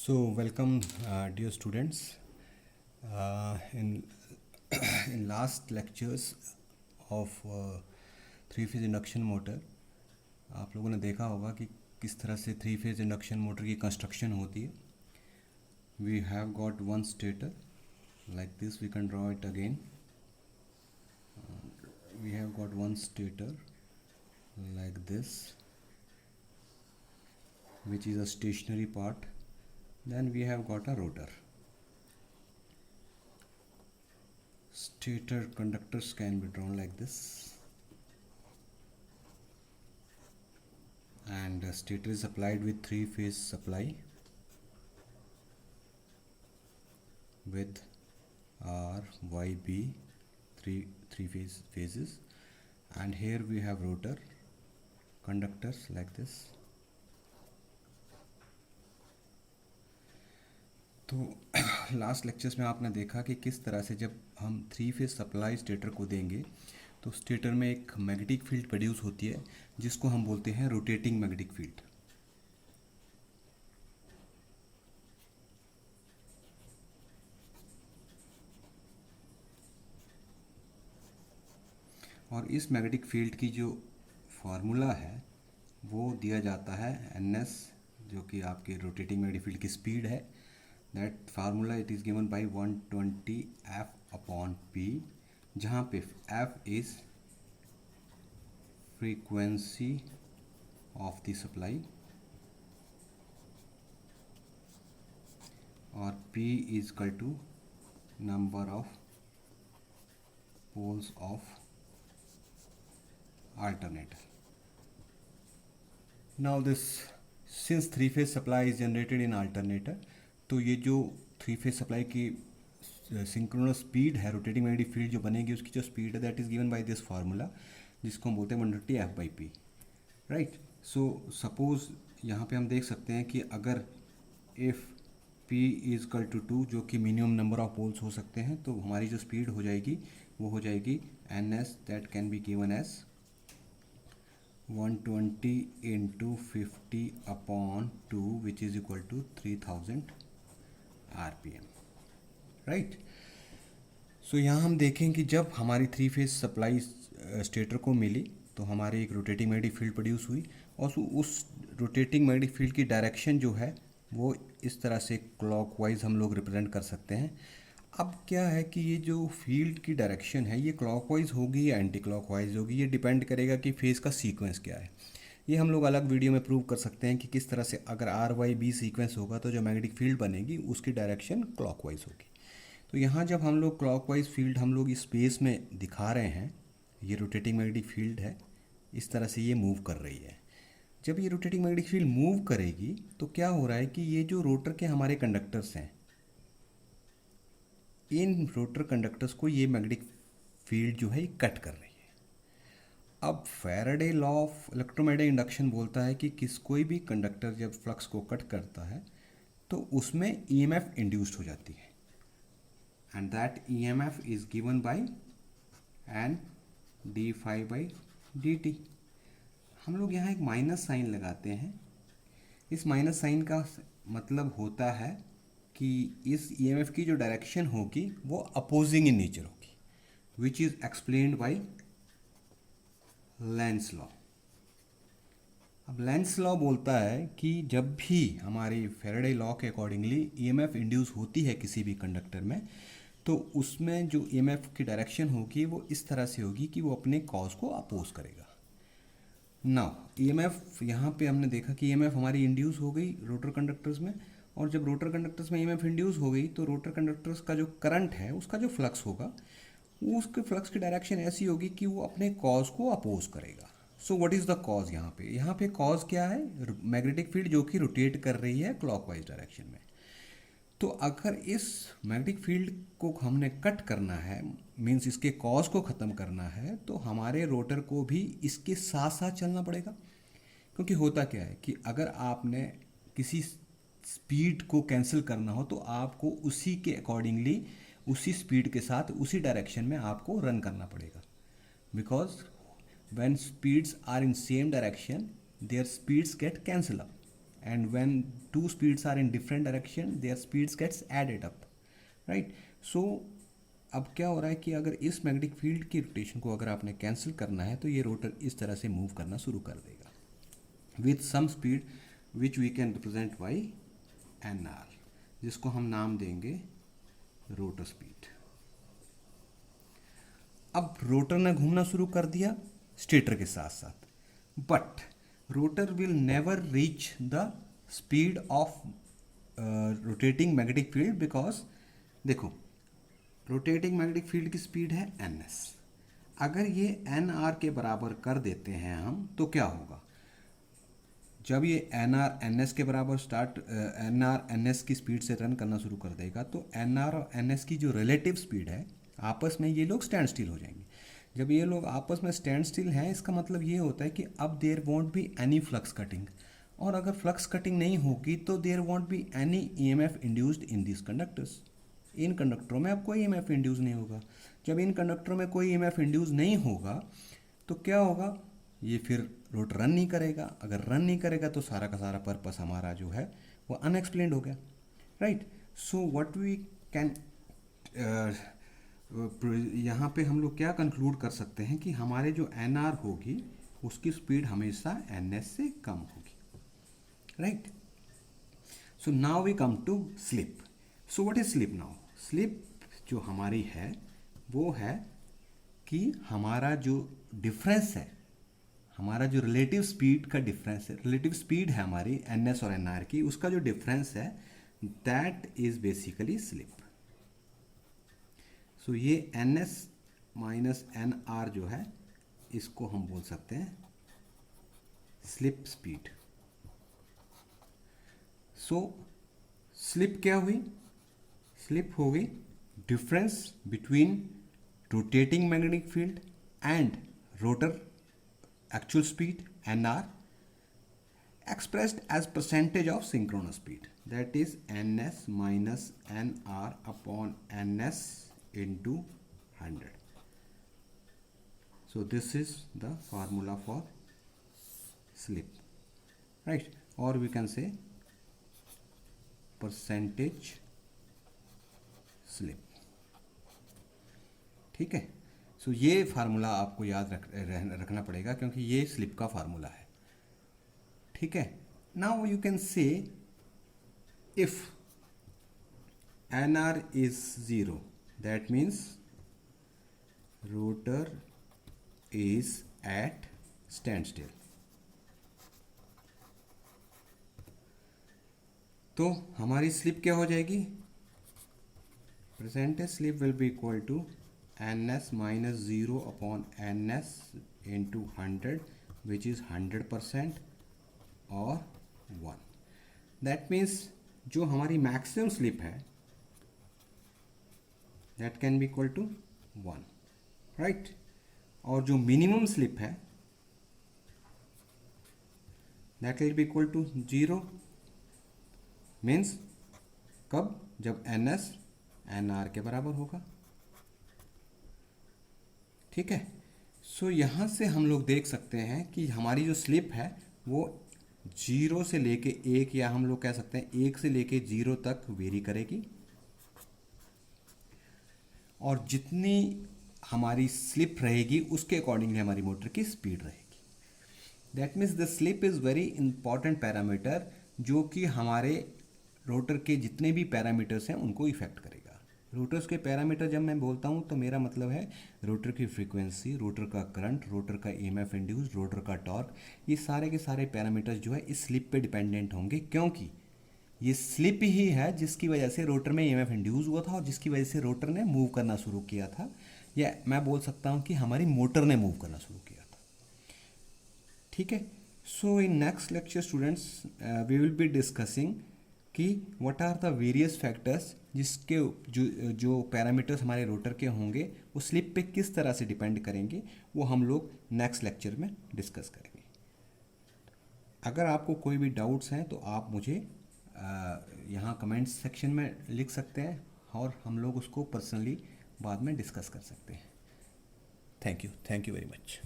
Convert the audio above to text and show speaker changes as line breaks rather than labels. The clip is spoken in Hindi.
So welcome, dear students. In in last lectures of three phase induction motor, आप लोगों ने देखा होगा कि किस तरह से थ्री फेज इंडक्शन मोटर की कंस्ट्रक्शन होती है. We have got one stator like this. We can draw it again. We have got one stator like this, which is a stationary part. Then we have got a rotor. Stator conductors can be drawn like this, and stator is supplied with three phase supply with R, Y, B, three phases, and here we have rotor conductors like this. तो लास्ट लेक्चर्स में आपने देखा कि किस तरह से जब हम थ्री फेज सप्लाई स्टेटर को देंगे तो स्टेटर में एक मैग्नेटिक फील्ड प्रोड्यूस होती है जिसको हम बोलते हैं रोटेटिंग मैग्नेटिक फील्ड. और इस मैग्नेटिक फील्ड की जो फार्मूला है वो दिया जाता है NS, जो कि आपके रोटेटिंग मैग्नेटिक फील्ड की स्पीड है. That formula it is given by 120 F/P, जहाँ पे F is frequency of the supply और P is equal to number of poles of alternator. Now this, since three phase supply is generated in alternator, तो ये जो थ्री फेज सप्लाई की सिंक्रोनस स्पीड है, रोटेटिंग मैग्नेटिक फील्ड जो बनेगी उसकी जो स्पीड है that is given by this formula जिसको हम बोलते हैं 120 F/P. राइट. सो सपोज यहाँ पे हम देख सकते हैं कि अगर if P is equal to 2, जो कि मिनिमम नंबर ऑफ पोल्स हो सकते हैं, तो हमारी जो स्पीड हो जाएगी वो हो जाएगी NS, that can be given as 120 into 50/2, which is equal to 3000 RPM. Right. So यहाँ हम देखें कि जब हमारी थ्री फेज सप्लाई स्टेटर को मिली तो हमारी एक रोटेटिंग मैग्नेटिक फील्ड प्रोड्यूस हुई और उस रोटेटिंग मैग्नेटिक फील्ड की डायरेक्शन जो है वो इस तरह से क्लॉकवाइज हम लोग रिप्रेजेंट कर सकते हैं. अब क्या है कि ये जो फील्ड की डायरेक्शन है ये क्लॉकवाइज होगी या एंटी क्लॉकवाइज होगी, ये डिपेंड करेगा कि फेज़ का सीक्वेंस क्या है. ये हम लोग अलग वीडियो में प्रूव कर सकते हैं कि किस तरह से अगर RYB सीक्वेंस होगा तो जो मैग्नेटिक फील्ड बनेगी उसकी डायरेक्शन क्लॉकवाइज होगी. तो यहाँ जब हम लोग क्लॉकवाइज फील्ड हम लोग इस स्पेस में दिखा रहे हैं, ये रोटेटिंग मैग्नेटिक फील्ड है, इस तरह से ये मूव कर रही है. जब ये रोटेटिंग मैग्नेटिक फील्ड मूव करेगी तो क्या हो रहा है कि ये जो रोटर के हमारे कंडक्टर्स हैं, इन रोटर कंडक्टर्स को ये मैग्नेटिक फील्ड जो है ये कट कर रही है. अब Faraday law of electromagnetic induction बोलता है कि कोई भी कंडक्टर जब फ्लक्स को कट करता है तो उसमें EMF इंड्यूस्ड हो जाती है, and that EMF is given by N d∅/dt. हम लोग यहाँ एक माइनस साइन लगाते हैं. इस माइनस साइन का मतलब होता है कि इस EMF की जो डायरेक्शन होगी वो अपोजिंग इन नेचर होगी, which is explained by Lenz law. अब लेंस लॉ बोलता है कि जब भी हमारी फैराडे लॉ के अकॉर्डिंगली EMF इंड्यूस होती है किसी भी कंडक्टर में, तो उसमें जो EMF की डायरेक्शन होगी वो इस तरह से होगी कि वो अपने कॉज को अपोज करेगा. नाउ EMF यहाँ पे हमने देखा कि EMF हमारी इंड्यूस हो गई रोटर कंडक्टर्स में, और जब रोटर कंडक्टर्स में EMF इंड्यूस हो गई तो रोटर कंडक्टर्स का जो करंट है उसका जो फ्लक्स होगा वो उसके फ्लक्स की डायरेक्शन ऐसी होगी कि वो अपने कॉज को अपोज करेगा. So what is the cause? यहाँ पे कॉज क्या है? मैग्नेटिक फील्ड जो कि रोटेट कर रही है क्लॉकवाइज डायरेक्शन में. तो अगर इस मैग्नेटिक फील्ड को हमने कट करना है, मीन्स इसके कॉज को ख़त्म करना है, तो हमारे रोटर को भी इसके साथ साथ चलना पड़ेगा. क्योंकि होता क्या है कि अगर आपने किसी स्पीड को कैंसिल करना हो तो आपको उसी के अकॉर्डिंगली उसी स्पीड के साथ उसी डायरेक्शन में आपको रन करना पड़ेगा. Because when speeds are in same direction there speeds get cancel up and when two speeds are in different direction their speeds gets added up, right? So अब क्या हो रहा है कि अगर इस मैग्नेटिक फील्ड की रोटेशन को अगर आपने कैंसिल करना है तो ये रोटर इस तरह से मूव करना शुरू कर देगा with some speed which we can represent by N R, जिसको हम नाम देंगे रोटर स्पीड। अब रोटर ने घूमना शुरू कर दिया स्टेटर के साथ साथ, but rotor will never reach the speed of rotating magnetic field, because देखो रोटेटिंग मैग्नेटिक फील्ड की स्पीड है एन एस। अगर ये एन आर के बराबर कर देते हैं हम तो क्या होगा, जब ये एन आर एन एस के बराबर एन आर एन एस की स्पीड से रन करना शुरू कर देगा तो एन आर और एन एस की जो रिलेटिव स्पीड है आपस में ये लोग स्टैंड स्टिल हो जाएंगे। जब ये लोग आपस में स्टैंड स्टिल हैं इसका मतलब ये होता है कि अब there won't be any flux cutting, और अगर फ्लक्स कटिंग नहीं होगी तो there won't be any EMF induced in this conductors. इन कंडक्टरों में अब कोई ईएमएफ इंड्यूस नहीं होगा। जब इन कंडक्टरों में कोई ईएमएफ इंड्यूस नहीं होगा तो क्या होगा, ये फिर रोटर रन नहीं करेगा। अगर रन नहीं करेगा तो सारा का सारा पर्पस हमारा जो है वो अनएक्सप्लेन्ड हो गया, right. So what we can यहाँ पे हम लोग क्या कंक्लूड कर सकते हैं कि हमारे जो एन आर होगी उसकी स्पीड हमेशा एन एस से कम होगी, right. So now we come to slip. So what is slip now? Slip जो हमारी है वो है कि हमारा जो डिफरेंस है, हमारा जो रिलेटिव स्पीड का डिफरेंस है, रिलेटिव स्पीड है हमारी एन एस और एन आर की, उसका जो डिफरेंस है that is basically slip. So ये N S minus N R जो है इसको हम बोल सकते हैं स्लिप स्पीड। सो स्लिप क्या हुई? स्लिप हो गई difference between rotating magnetic field and rotor actual speed nr expressed as percentage of synchronous speed, that is ns minus nr upon ns into 100. So this is the formula for slip, right? Or we can say percentage slip, ठीक है। सो ये फार्मूला आपको याद रखना पड़ेगा क्योंकि ये स्लिप का फार्मूला है, ठीक है। Now you can say if N R is 0 that means rotor is at standstill. तो हमारी स्लिप क्या हो जाएगी? Percentage slip will be equal to ns minus 0 upon ns into 100 which is 100% or 1. That means जो हमारी मैक्सिमम स्लिप है that can be equal to 1, right? और जो मिनिमम स्लिप है that will be equal to 0 means कब? जब ns nr के बराबर होगा, ठीक है। सो यहाँ से हम लोग देख सकते हैं कि हमारी जो स्लिप है वो 0 से लेके 1 या हम लोग कह सकते हैं 1 से लेके 0 तक वेरी करेगी, और जितनी हमारी स्लिप रहेगी उसके अकॉर्डिंगली हमारी मोटर की स्पीड रहेगी। That means the slip is very important parameter जो कि हमारे रोटर के जितने भी पैरामीटर्स हैं उनको इफेक्ट करेगा। रोटर्स के पैरामीटर जब मैं बोलता हूँ तो मेरा मतलब है रोटर की फ्रीक्वेंसी, रोटर का करंट, रोटर का ईएमएफ इंड्यूस, रोटर का टॉर्क, ये सारे के सारे पैरामीटर्स जो है इस स्लिप पे डिपेंडेंट होंगे, क्योंकि ये स्लिप ही है जिसकी वजह से रोटर में ईएमएफ इंड्यूस हुआ था और जिसकी वजह से रोटर ने मूव करना शुरू किया था, या मैं बोल सकता हूँ कि हमारी मोटर ने मूव करना शुरू किया था, ठीक है। So in next lecture students we will be discussing कि what are the various factors जिसके जो पैरामीटर्स हमारे रोटर के होंगे वो स्लिप पे किस तरह से डिपेंड करेंगे, वो हम लोग नेक्स्ट लेक्चर में डिस्कस करेंगे। अगर आपको कोई भी डाउट्स हैं तो आप मुझे यहाँ कमेंट्स सेक्शन में लिख सकते हैं और हम लोग उसको पर्सनली बाद में डिस्कस कर सकते हैं। Thank you very much.